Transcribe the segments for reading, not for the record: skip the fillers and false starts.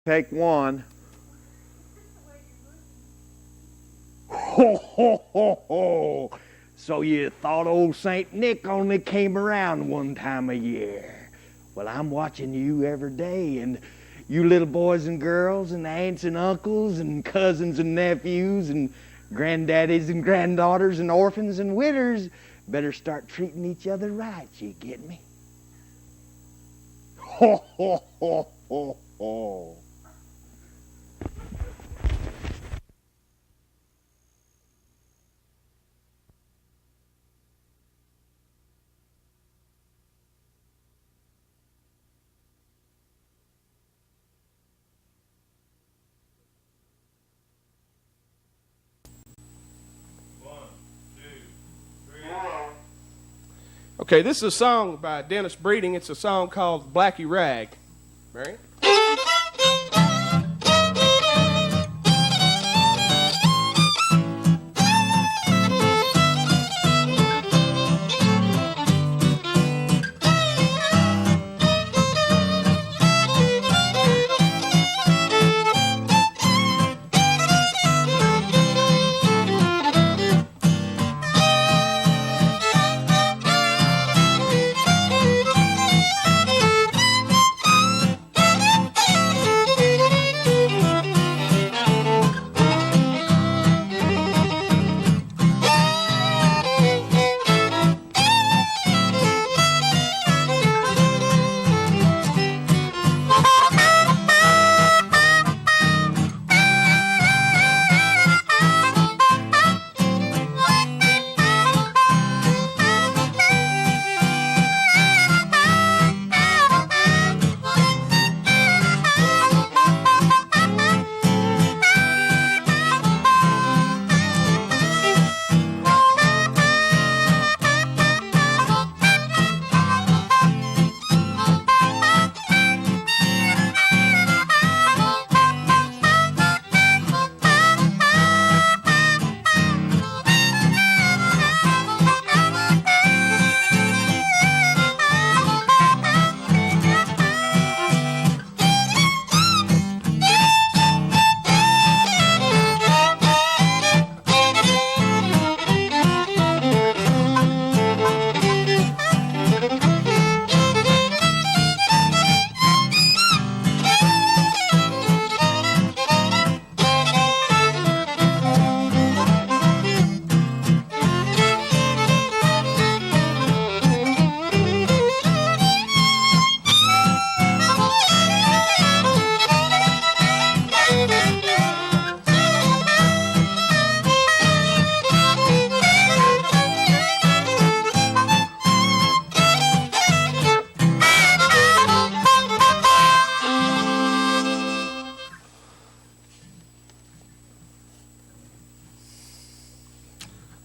Take one. Ho, ho, ho, ho. So you thought old St. Nick only came around one time a year. Well, I'm watching you every day, and you little boys and girls and aunts and uncles and cousins and nephews and granddaddies and granddaughters and orphans and widows better start treating each other right, you get me? Ho, ho, ho, ho, ho. Okay, this is a song by Dennis Breeding. It's a song called Blackie Rag. Marion?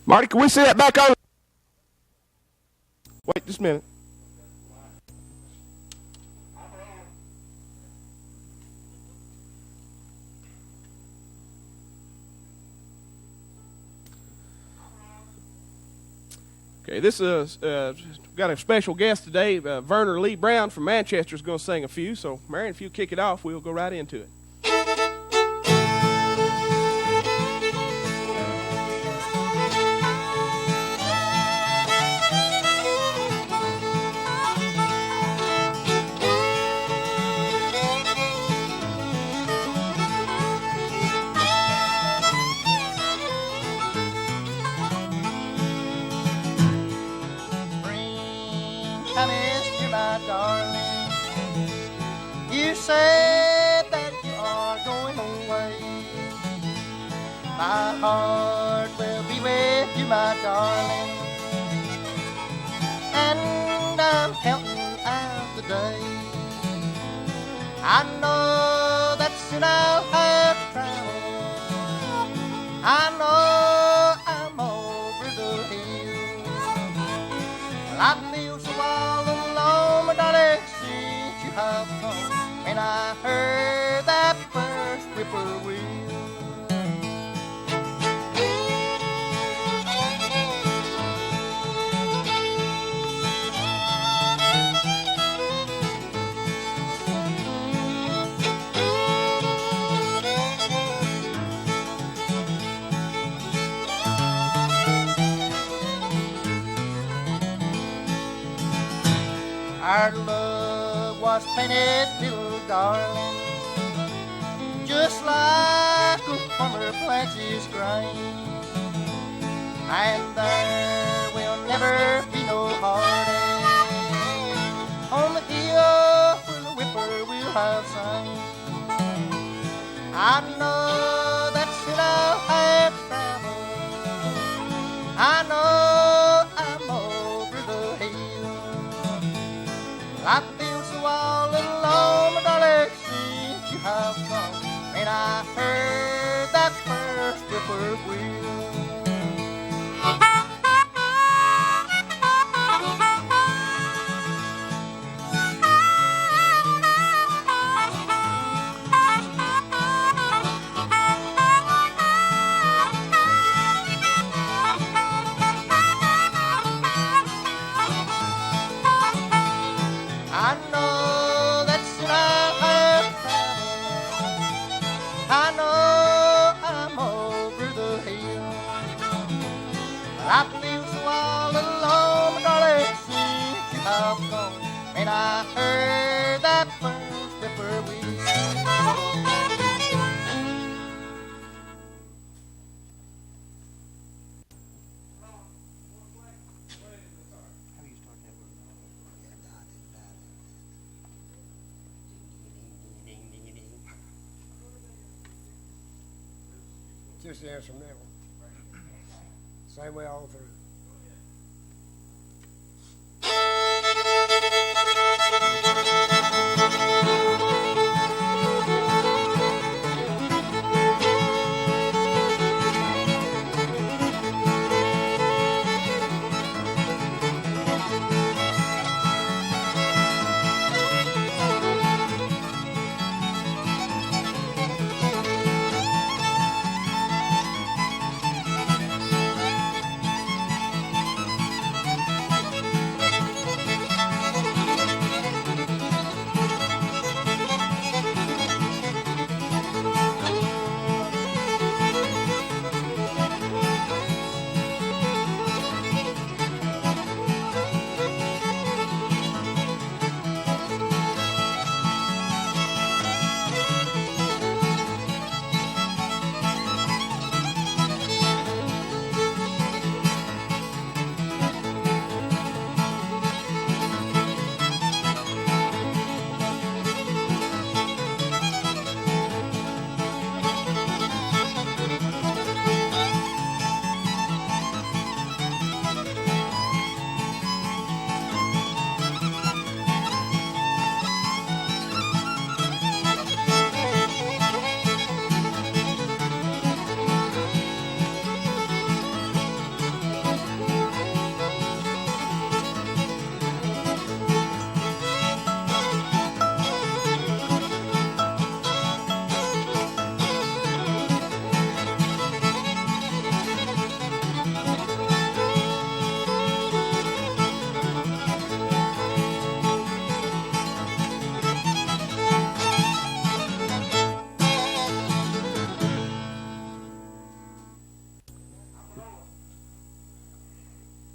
Marty, can we see that back on? Wait just a minute. Okay, this is got a special guest today. Verner Lee Brown from Manchester is going to sing a few. So, Marion, if you kick it off, we'll go right into it. You said that you are going away. My heart will be with you, my darling, and I'm counting out the day. I know that soon I'll have to travel. I know I'm over the hill. Well, I feel so all alone, my darling, since you have come. And I heard that first whippoorwill. Our love was painted, little darling, just like a farmer plants his grain. And there will never be no heartache on the hill where the whippoorwill have sang. I know that still I'll have traveled. I know I'm over the hill. I feel so all alone, my darling, since you have gone, and I heard that first whippoorwill. I know that soon I'll have traveled. I know I'm over the hill. But I feel so all alone, my darling, since you have gone. And I heard that first whippoorwill. Just the instrumental. Same way all through.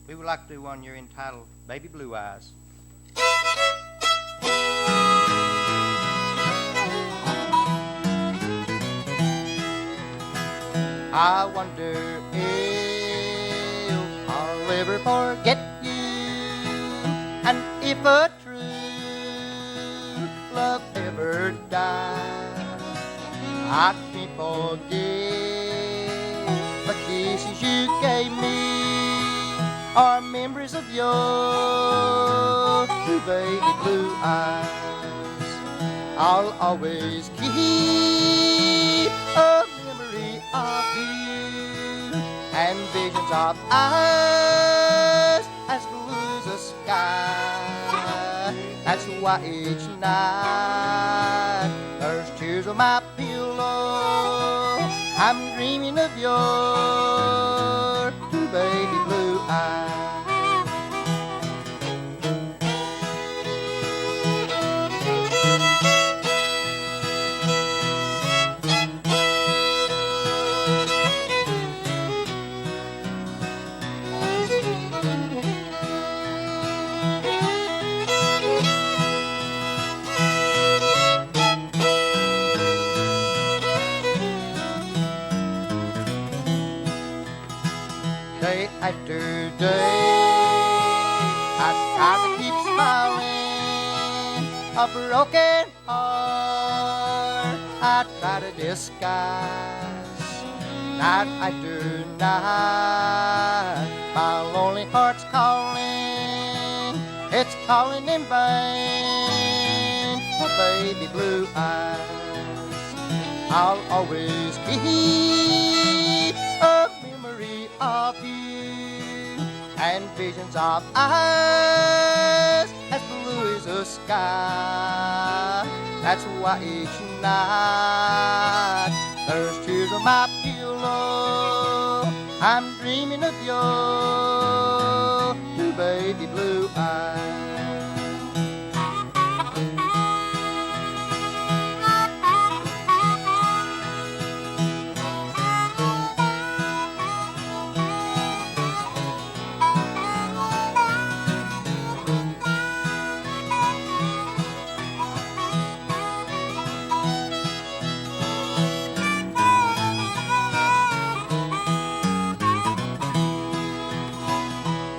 We would like to do one you're entitled Baby Blue Eyes. I wonder if I'll ever forget you, and if a true love ever dies. I can't forget the kisses you gave me, are memories of your baby blue eyes. I'll always keep a memory of you and visions of eyes as blue as the sky. That's why each night there's tears on my pillow. I'm dreaming of your baby blue eyes. day after day. I try to keep smiling, a broken heart I try to disguise. Night after night, my lonely heart's calling, it's calling in vain for baby blue eyes. I'll always keep a memory of you and visions of eyes as blue as the sky. That's why each night there's tears on my pillow. I'm dreaming of your two baby blue eyes.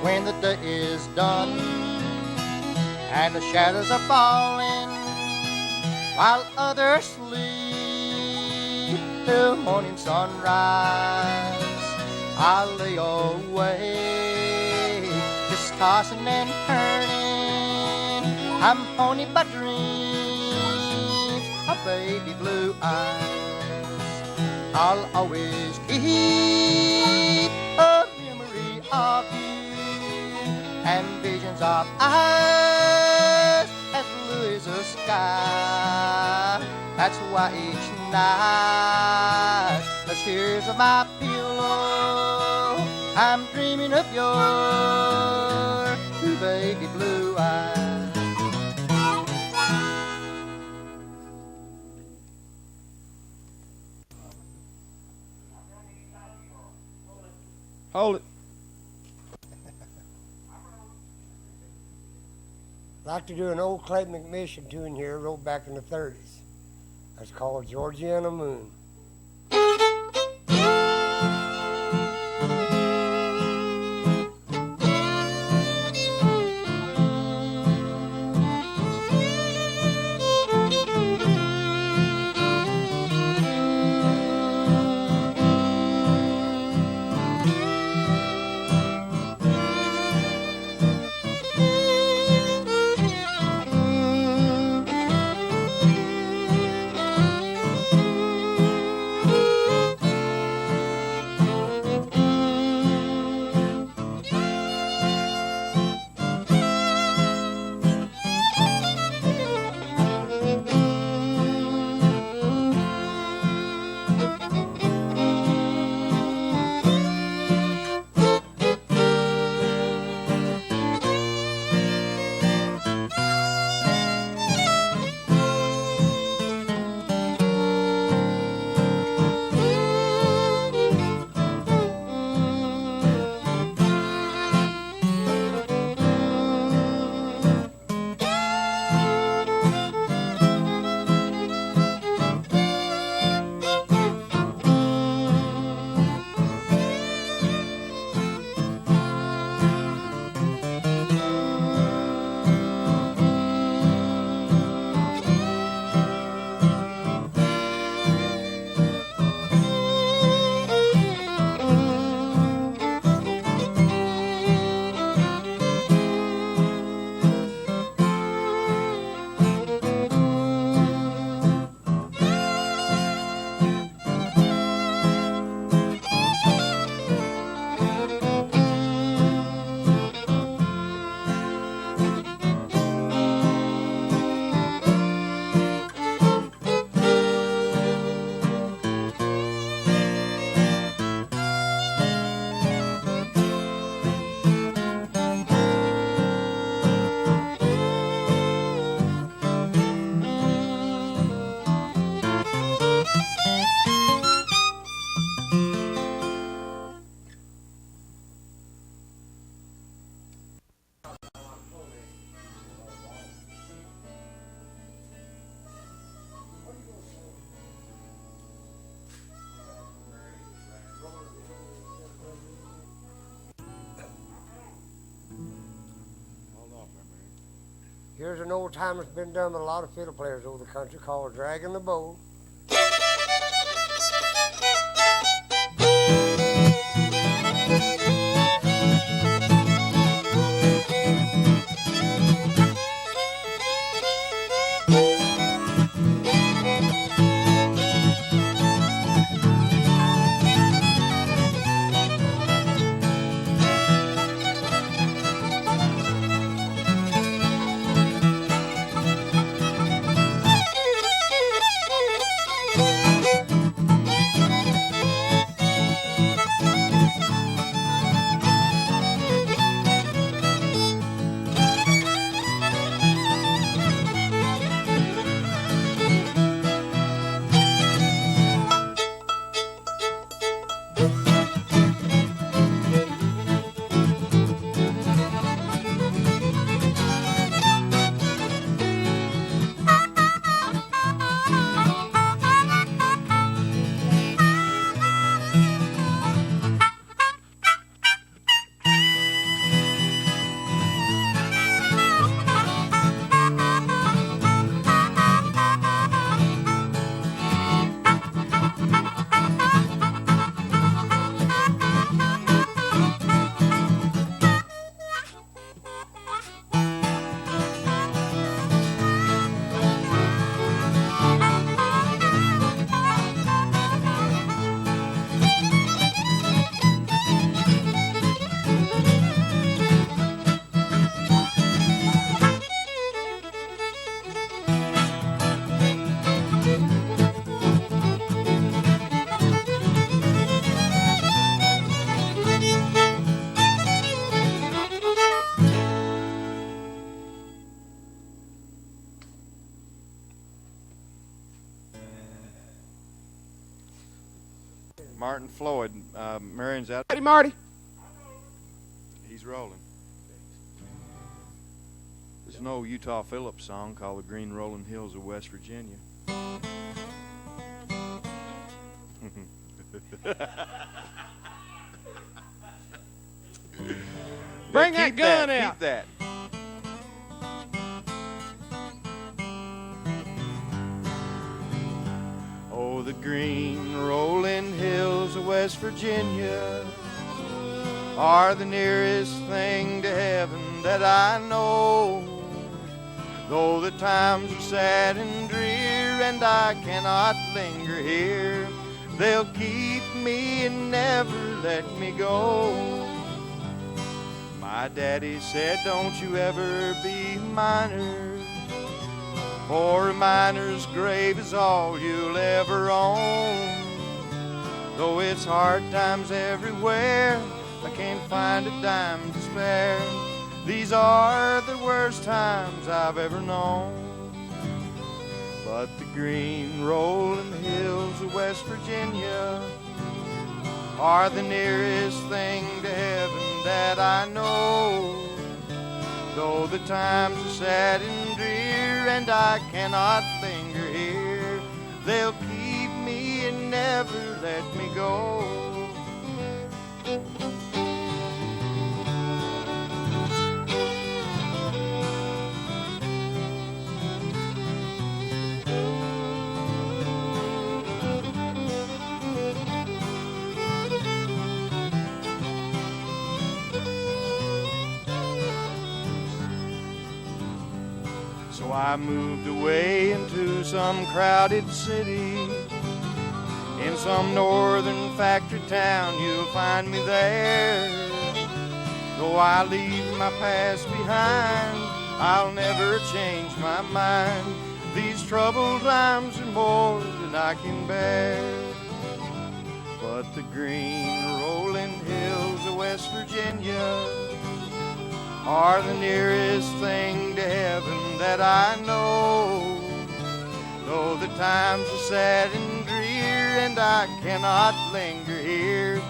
When the day is done and the shadows are falling while others sleep till morning sunrise, I lay awake just tossing and turning. I'm haunted by dreams of baby blue eyes. I'll always keep a memory of you and visions of eyes as blue as the sky. That's why each night the tears of my pillow, I'm dreaming of your two baby blue eyes. Hold it. I'd like to do an old Clayton McMission tune here, wrote back in the 30s. It's called Georgiana Moon. Here's an old time that's been done with a lot of fiddle players over the country called Dragging the Bow. Martin Floyd, Marion's out. Ready, Marty? He's rolling. There's an old Utah Phillips song called The Green Rolling Hills of West Virginia. Bring Yeah, that gun out. Keep that. Oh, the green rolling hills of West Virginia are the nearest thing to heaven that I know. Though the times are sad and drear and I cannot linger here, they'll keep me and never let me go. My daddy said, don't you ever be a miner, for a miner's grave is all you'll ever own. Though it's hard times everywhere, I can't find a dime to spare. These are the worst times I've ever known. But the green rolling hills of West Virginia are the nearest thing to heaven that I know. Though the times are sad and drear and I cannot linger here, they'll keep me and never let me go. So I moved away into some crowded city. In some northern factory town, you'll find me there. Though I leave my past behind, I'll never change my mind. These troubled times are more than I can bear. But the green rolling hills of West Virginia are the nearest thing to heaven that I know. Though the times are sad and drear and I cannot linger here,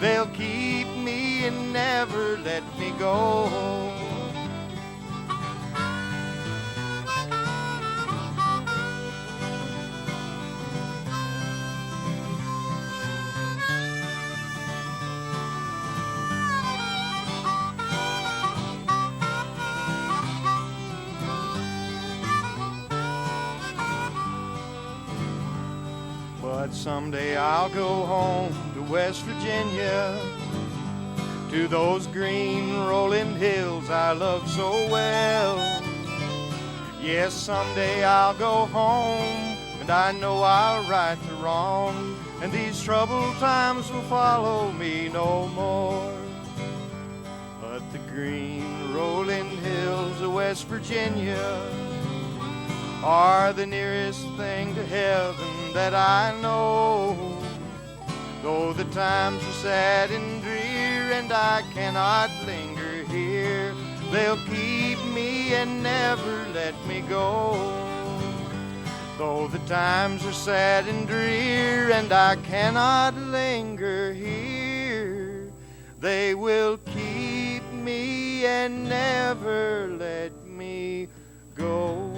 they'll keep me and never let me go. But someday I'll go home to West Virginia, to those green rolling hills I love so well. Yes, someday I'll go home, and I know I'll right the wrong, and these troubled times will follow me no more. But the green rolling hills of West Virginia are the nearest thing to heaven that I know. Though the times are sad and drear and I cannot linger here, they'll keep me and never let me go. Though the times are sad and drear and I cannot linger here, they will keep me and never let me go.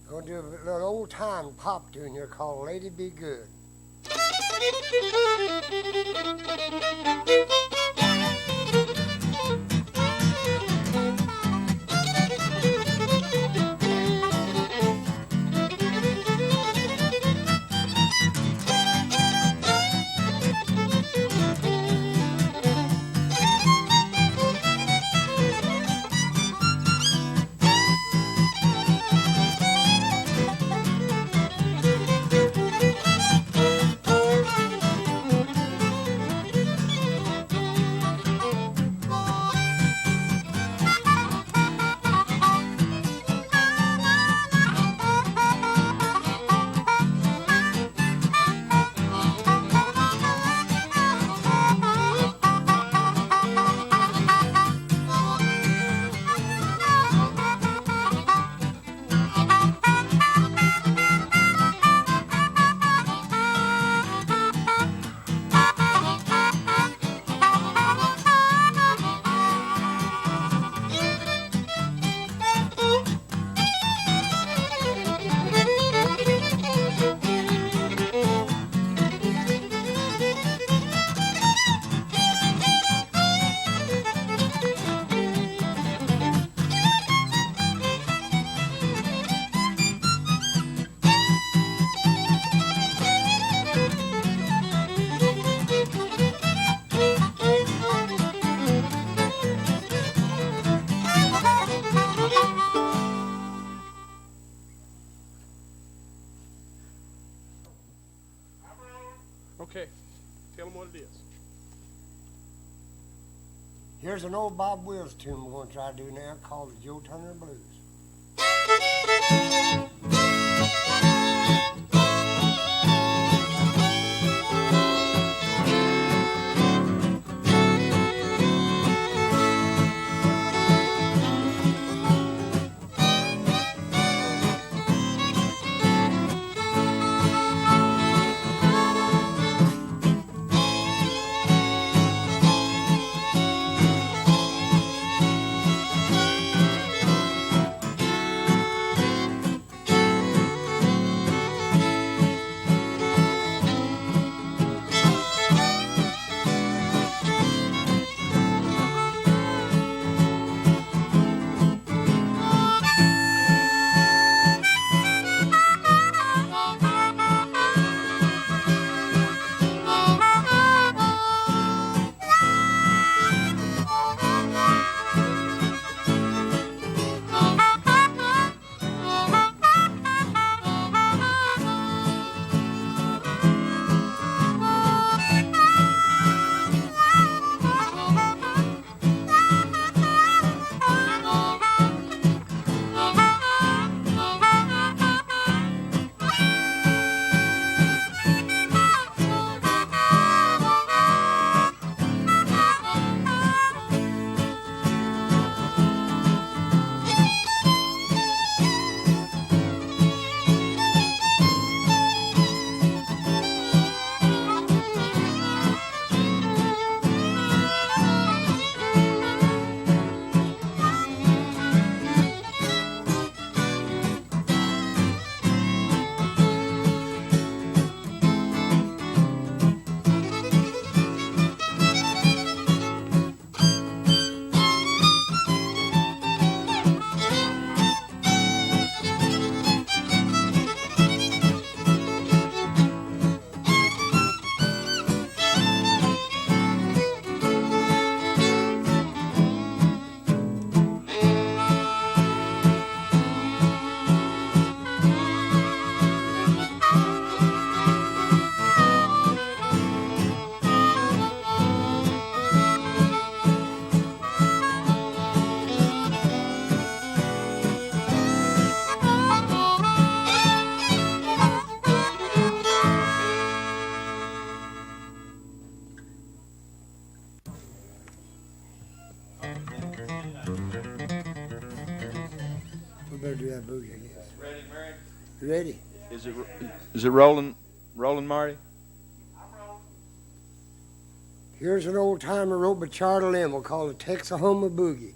Gonna do a little old time pop tune here called Lady Be Good. Okay, tell them what it is. Here's an old Bob Wills tune we're going to try to do now called the Joe Turner Blues. better do that boogie, I guess. Ready, Marion? Ready? Is it rolling, Marty? Here's an old timer wrote by Charlie Lim. We'll call it Texahoma Boogie.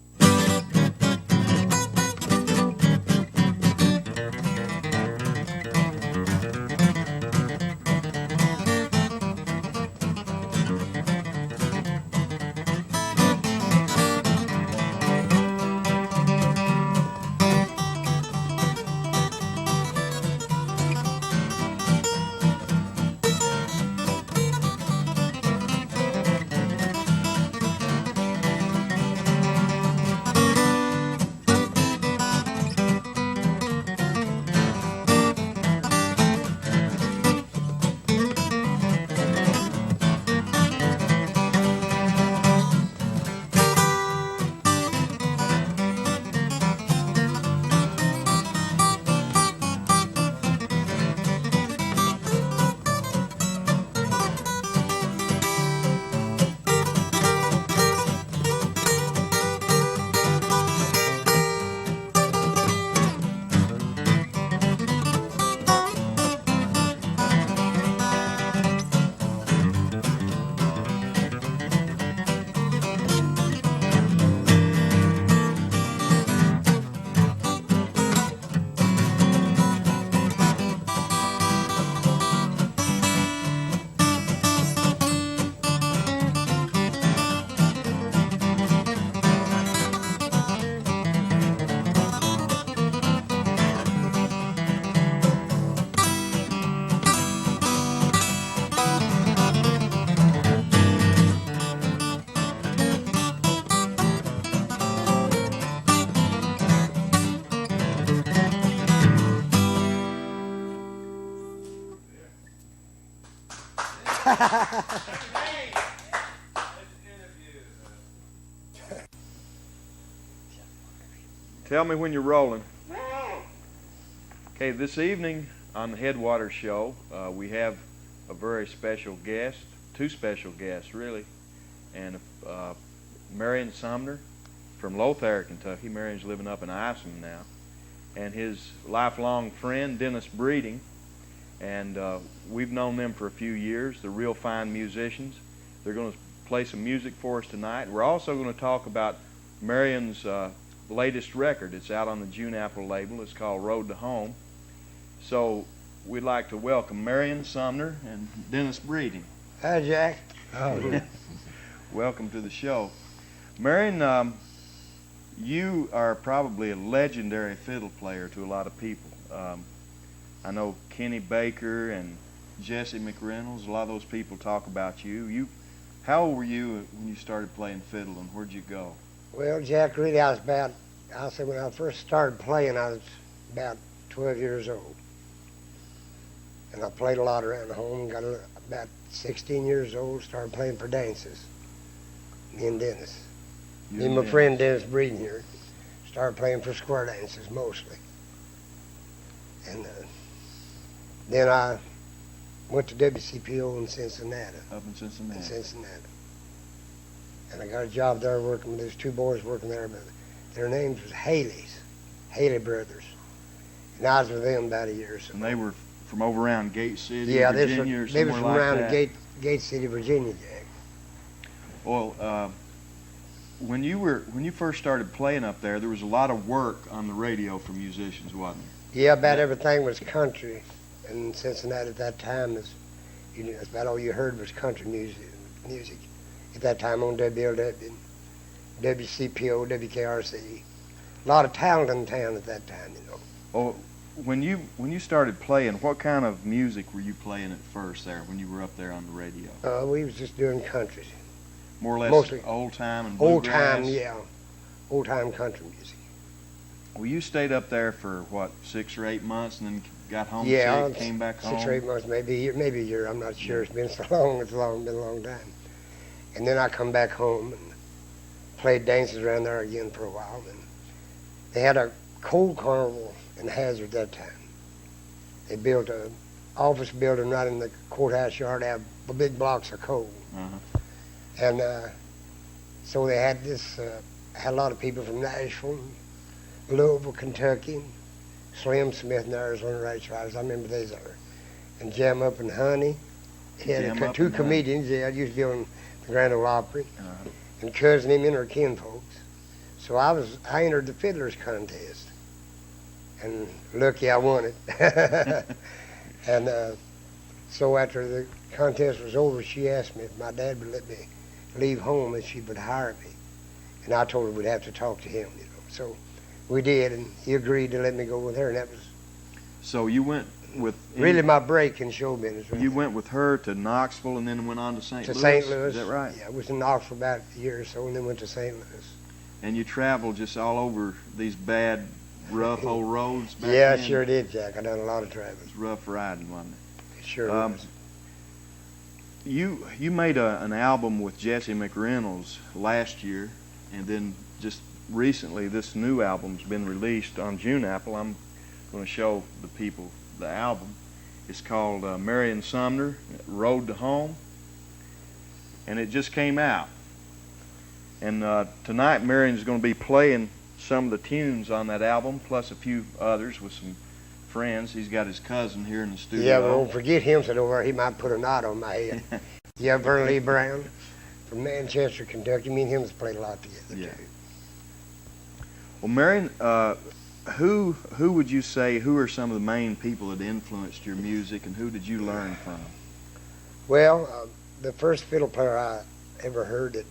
Tell me when you're rolling. Okay, this evening on the Headwaters Show, we have a very special guest, two special guests really, and Marion Sumner from Lothair, Kentucky. Marion's living up in Iceland now, and his lifelong friend Dennis Breeding, and we've known them for a few years. They're real fine musicians. They're going to play some music for us tonight. We're also going to talk about Marion's latest record. It's out on the June Apple label. It's called Road to Home. So we'd like to welcome Marion Sumner and Dennis Breeding. Hi, Jack. Oh. Welcome to the show. Marion, you are probably a legendary fiddle player to a lot of people. I know Kenny Baker and Jesse McReynolds, a lot of those people talk about you. How old were you when you started playing fiddle, and where'd you go? Well, Jack, really, I'll say when I first started playing, I was about 12 years old. And I played a lot around the home, got about 16 years old, started playing for dances. Me and Dennis. Me and my friend Dennis Breeding here started playing for square dances mostly. And then I went to WCPO in Cincinnati. Up in Cincinnati. In Cincinnati. And I got a job there working with these two boys working there, but their names was Haley Brothers. And I was with them about a year or so. And they were from over around Gate City, yeah, Virginia, or they somewhere was from like around that? Gate City, Virginia, Jack. Well, when you first started playing up there was a lot of work on the radio for musicians, wasn't there? Yeah, about everything was country. And in Cincinnati at that time, that's about all you heard was country music. At that time on WLW, WCPO, WKRC. A lot of talent in town at that time, you know. Well, when you started playing, what kind of music were you playing at first there when you were up there on the radio? We was just doing country. More or less mostly old time and bluegrass? Old time, yeah. Old time country music. Well, you stayed up there for, what, 6 or 8 months and then got homesick, yeah, came back home? 6 or 8 months, maybe a year, I'm not sure. It's been so long, been a long time. And then I come back home and played dances around there again for a while. And they had a coal carnival in Hazard that time. They built an office building right in the courthouse yard, have big blocks of coal. Uh-huh. And so they had had a lot of people from Nashville, Louisville, Kentucky, Slim Smith and Arizona Rights Riders. I remember these are. And Jam Up and Honey. He had Jam Up two and Honey. comedians. Yeah, I used to be on the Grand Ole Opry. Uh-huh. And cousin him in our kinfolks. So I entered the fiddlers contest. And lucky I won it. And so after the contest was over, she asked me if my dad would let me leave home and she would hire me. And I told her we'd have to talk to him, you know. So we did, and he agreed to let me go with her, and that was So you went with really my break in show business. Right You there. went with her to Knoxville and then went on to St. To Louis. St. Louis. Is that right? Yeah, I was in Knoxville about a year or so, and then went to St. Louis. And you traveled just all over these bad, rough old roads back Yeah, I then? sure did, Jack. I done a lot of It traveling. was rough riding, wasn't It sure it? was. You made an album with Jesse McReynolds last year, and then just recently this new album's been released on June Apple. I'm going to show the people the album. It's called Marion Sumner, Road to Home, and it just came out. And tonight Marion's going to be playing some of the tunes on that album, plus a few others with some friends. He's got his cousin here in the studio. Yeah, but don't forget him, said over there, he might put a knot on my head. Yeah, Vernon Lee Brown from Manchester, Kentucky. Me and him has played a lot together, Yeah. too. Well, Marion, who would you say, who are some of the main people that influenced your music, and who did you learn from? Well, the first fiddle player I ever heard that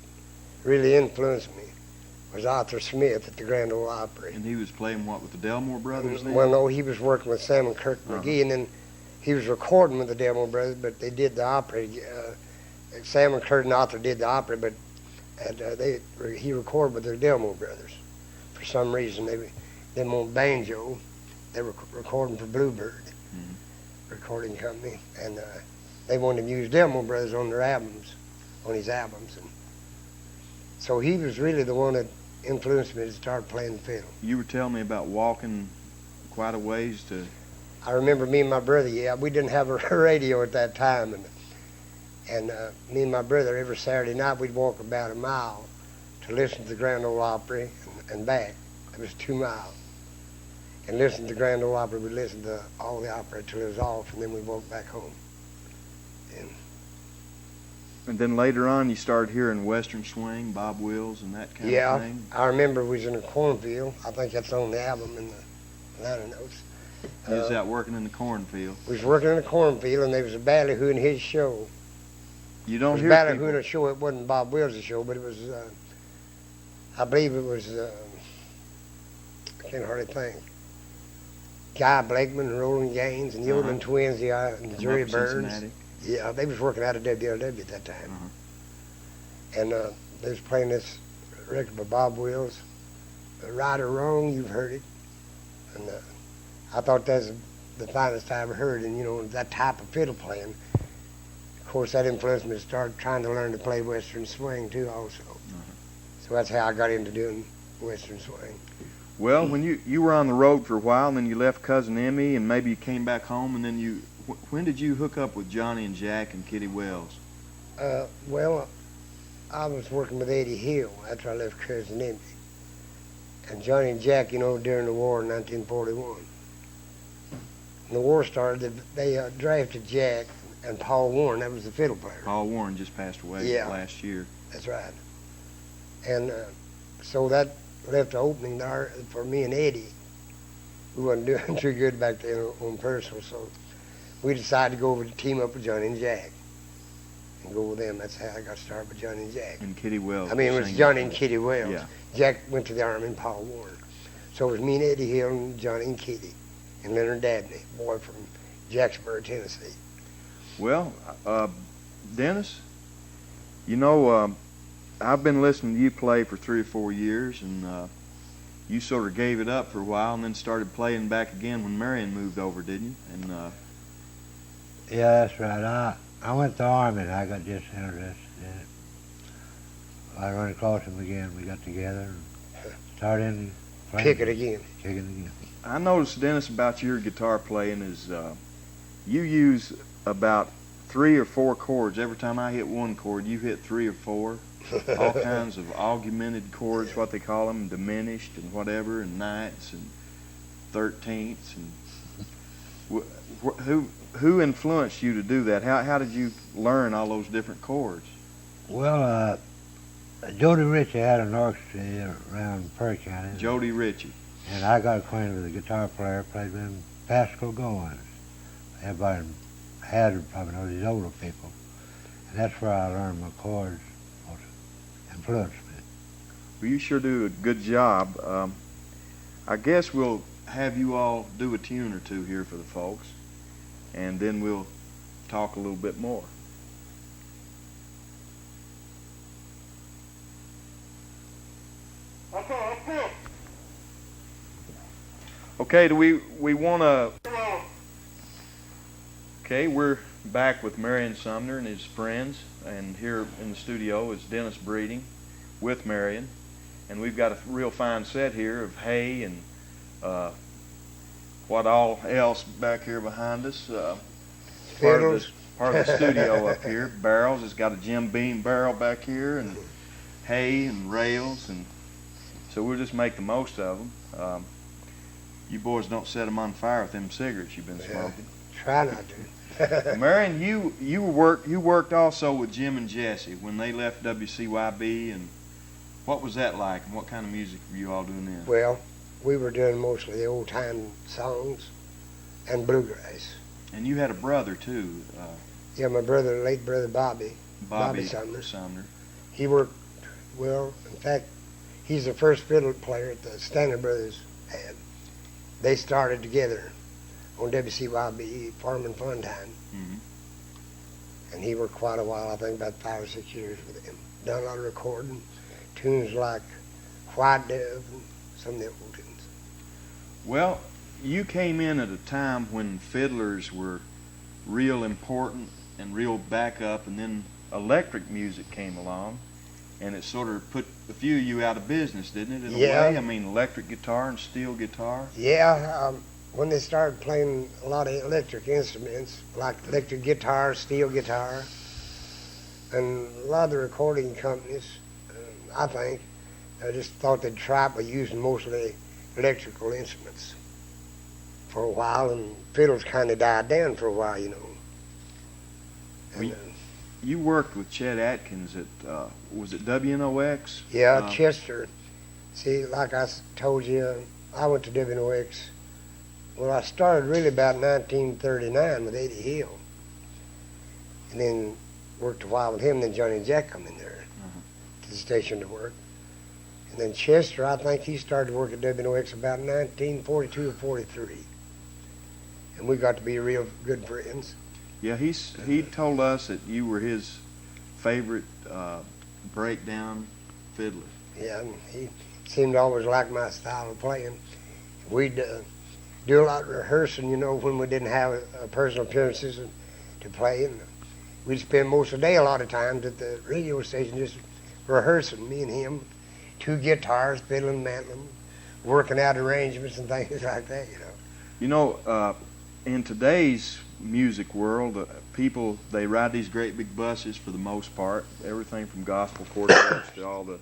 really influenced me was Arthur Smith at the Grand Ole Opry. And he was playing what, with the Delmore Brothers then? Well, no, he was working with Sam and Kirk Uh-huh. McGee, and then he was recording with the Delmore Brothers, but they did the Opry. Sam and Kurt and Arthur did the Opry, but he recorded with the Delmore Brothers. For some reason, they didn't want banjo. They were recording for Bluebird Recording Company, and they wanted to use Delmore Brothers on their albums, on his albums. And so he was really the one that influenced me to start playing the fiddle. You were telling me about walking quite a ways to... I remember me and my brother, we didn't have a radio at that time, and me and my brother, every Saturday night, we'd walk about a mile to listen to the Grand Ole Opry and back. It was 2 miles. And listen to the Grand Ole Opry, we'd listen to all the opera till it was off, and then we'd walk back home. And then later on, you started hearing Western Swing, Bob Wills, and that kind of thing? I remember we was in a cornfield. I think that's on the album in the liner notes. He was out working in the cornfield. We was working in a cornfield, and there was a ballyhoo in his show. You It don't was hear ballyhoo people... in a show. It wasn't Bob Wills' show, but it was, I believe it was, I can't hardly think. Guy Blakeman and Roland Gaines and the Odin Twins, and Come Jerry up Burns. Cincinnati. Yeah, they was working out of WLW at that time. And they was playing this record by Bob Wills, Right or Wrong, you've heard it. And I thought that's the finest I ever heard. And, you know, that type of fiddle playing, of course, that influenced me to start trying to learn to play Western Swing, too, also. So that's how I got into doing Western Swing. Well, when you were on the road for a while, and then you left Cousin Emmy, and maybe you came back home, and then when did you hook up with Johnny and Jack and Kitty Wells? Well, I was working with Eddie Hill after I left Cousin Emmy. And Johnny and Jack, you know, during the war in 1941. When the war started, they drafted Jack and Paul Warren. That was the fiddle player. Paul Warren just passed away last year. That's right. And so that left an opening there for me and Eddie. We wasn't doing too good back then on personal, so we decided to go over to team up with Johnny and Jack and go with them. That's how I got started with Johnny and Jack. And Kitty Wells. I mean, it was Johnny and Kitty Wells. Yeah. Jack went to the Army and Paul Warren. So it was me and Eddie Hill and Johnny and Kitty and Leonard Dabney, boy from Jacksonville, Tennessee. Well, Dennis, you know, I've been listening to you play for 3 or 4 years, and you sort of gave it up for a while and then started playing back again when Marion moved over, didn't you? And yeah, that's right. I went to the Army and I got just interested in it. I run across him again. We got together and started playing. Pick it again. Kick it again. I noticed, Dennis, about your guitar playing is you use about 3 or 4 chords. Every time I hit one chord, you hit 3 or 4. All kinds of augmented chords, what they call them, diminished and whatever, and ninths. And 13ths, and who influenced you to do that? How did you learn all those different chords? Well, Jody Ritchie had an orchestra here around Perry County. Jody Ritchie. And I got acquainted with a guitar player, played with him, Pascal Goins. Everybody had probably know these older people. And that's where I learned my chords, what influenced me. Well, you sure do a good job. I guess we'll have you all do a tune or two here for the folks, and then we'll talk a little bit more. Okay, do we want to... Okay, we're back with Marion Sumner and his friends, and here in the studio is Dennis Breeding with Marion, and we've got a real fine set here of hay and what all else back here behind us. Part of the studio up here. Barrels. It's got a Jim Beam barrel back here, and hay and rails, and so we'll just make the most of them. You boys don't set them on fire with them cigarettes you've been smoking. Try not to. Marion, you worked also with Jim and Jesse when they left WCYB, and what was that like, and what kind of music were you all doing then? Well, we were doing mostly the old-time songs and bluegrass. And you had a brother, too. Yeah, my brother, late brother Bobby Sumner. He worked, well, in fact, he's the first fiddle player that the Stanley Brothers had. They started together on WCYB, Farm and Fun Time. Mm-hmm. And he worked quite a while, I think about 5 or 6 years with him. Done a lot of recording, tunes like White Dove and some of the old tunes. Well, you came in at a time when fiddlers were real important and real backup, and then electric music came along, and it sort of put a few of you out of business, didn't it, in a way? I mean, electric guitar and steel guitar. Yeah, when they started playing a lot of electric instruments, like electric guitar, steel guitar, and a lot of the recording companies, I think, I just thought they'd try by using mostly electrical instruments for a while, and fiddles kind of died down for a while, you know. And, you worked with Chet Atkins at, was it WNOX? Yeah, Chester. See, like I told you, I went to WNOX. Well, I started really about 1939 with Eddie Hill, and then worked a while with him, and then Johnny and Jack come in there to the station to work. And then Chester, I think he started to work at WNOX about 1942 or 43. And we got to be real good friends. Yeah, he told us that you were his favorite breakdown fiddler. Yeah, and he seemed to always like my style of playing. We'd do a lot of rehearsing, you know, when we didn't have personal appearances to play. And we'd spend most of the day a lot of times at the radio station just rehearsing, me and him. 2 guitars, fiddling, mantling, working out arrangements and things like that, you know. You know, in today's music world, people, they ride these great big buses for the most part, everything from gospel quartets to all the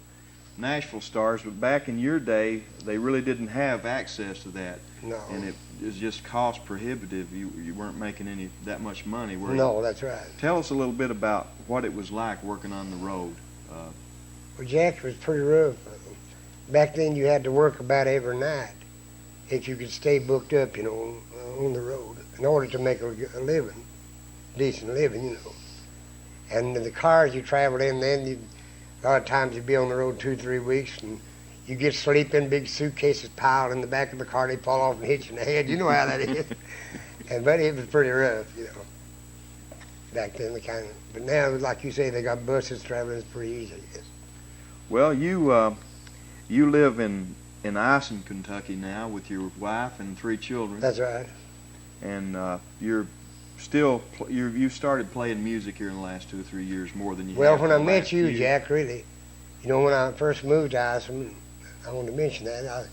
Nashville stars, but back in your day, they really didn't have access to that. No. And it was just cost prohibitive. You weren't making that much money, were you? No, that's right. Tell us a little bit about what it was like working on the road. Well, Jack was pretty rough. Back then, you had to work about every night if you could stay booked up, you know, on the road in order to make a living, decent living, you know. And the cars you traveled in then, a lot of times you'd be on the road 2 or 3 weeks, and you get sleeping, big suitcases piled in the back of the car, they fall off and hit you in the head. You know how that is. But it was pretty rough, you know. Back then, but now, like you say, they got buses traveling. It's pretty easy, I guess. Well, you live in Ison, Kentucky now with your wife and 3 children. That's right. And you started playing music here in the last 2 or 3 years more than you have. Well, when I met last you, few. Jack, really, you know, when I first moved to Ison, I want to mention that, I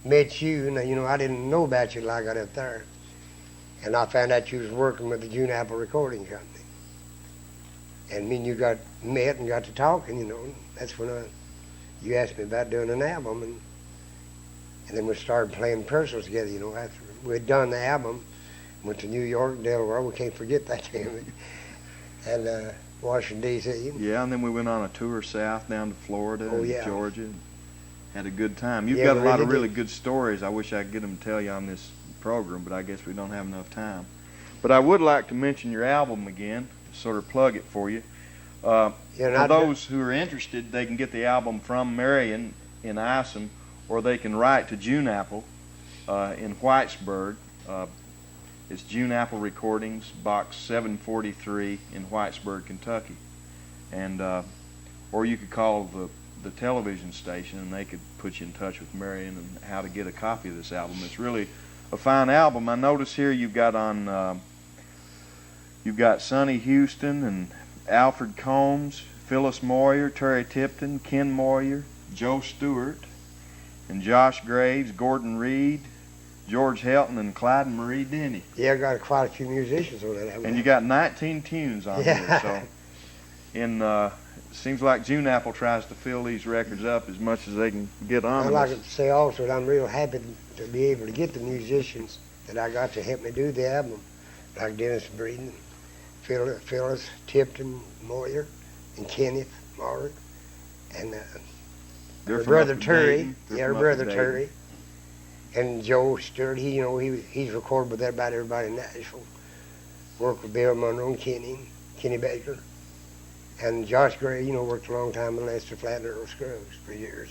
met you, and, you know, I didn't know about you till I got up there. And I found out you was working with the June Apple Recording Company. And me and you met and got to talking, you know. That's when you asked me about doing an album, and And then we started playing personals together, you know, after we'd done the album. Went to New York, Delaware, we can't forget that, damn it. And Washington, D.C. Yeah, and then we went on a tour south down to Florida Oh, and yeah. Georgia. And had a good time. You've Yeah, got a we lot of really really did. good stories. I wish I could get them to tell you on this program, but I guess we don't have enough time. But I would like to mention your album again, sort of plug it for you. Yeah, and For I- those who are interested, they can get the album from Marion in Isom, or they can write to June Apple in Whitesburg. It's June Apple Recordings, Box 743 in Whitesburg, Kentucky. And or you could call the television station, and they could put you in touch with Marion and how to get a copy of this album. It's really a fine album. I notice here you've got on you've got Sonny Houston and Alfred Combs, Phyllis Moyer, Terry Tipton, Ken Moyer, Joe Stewart, and Josh Graves, Gordon Reed, George Helton, and Clyde and Marie Denny. Yeah, I got quite a few musicians on that album. And you got 19 tunes on here. Yeah. So, seems like June Apple tries to fill these records up as much as they can get on I'd them. like to say also that I'm real happy to be able to get the musicians that I got to help me do the album, like Dennis Breeden, Phyllis Tipton Moyer, and Kenneth Moyer, and They're her from brother up in Terry, Dayton. They're yeah, her from up brother in Dayton. Terry, and Joe Stewart. He's recorded with about everybody in Nashville. Worked with Bill Monroe and Kenny Baker, and Josh Gray. Worked a long time with Lester Flatt and Earl Scruggs for years.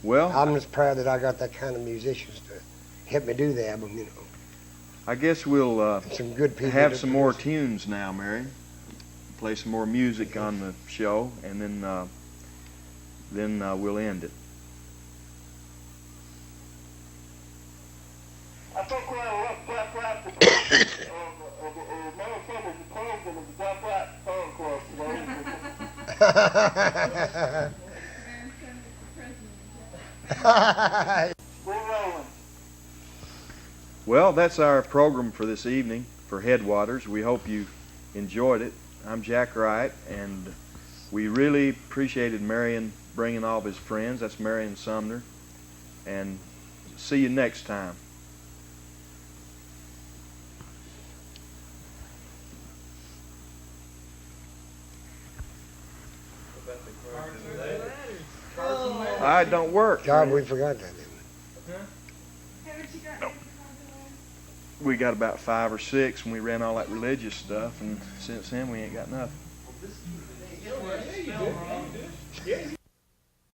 Well, I'm just proud that I got that kind of musicians to help me do the album. I guess we'll And some good people. have to some more produce tunes now, Mary. Play some more music on the show, and then we'll end it. I think we're on Black Rap of Marion Sumner, the president of the Black Rap Fan Club today. We're rolling. Well, that's our program for this evening for Headwaters. We hope you enjoyed it. I'm Jack Wright, and we really appreciated Marion bringing all of his friends. That's Marion Sumner. And see you next time. I don't work. God, we forgot that, didn't we? We got about 5 or 6 when we ran all that religious stuff, and since then we ain't got nothing.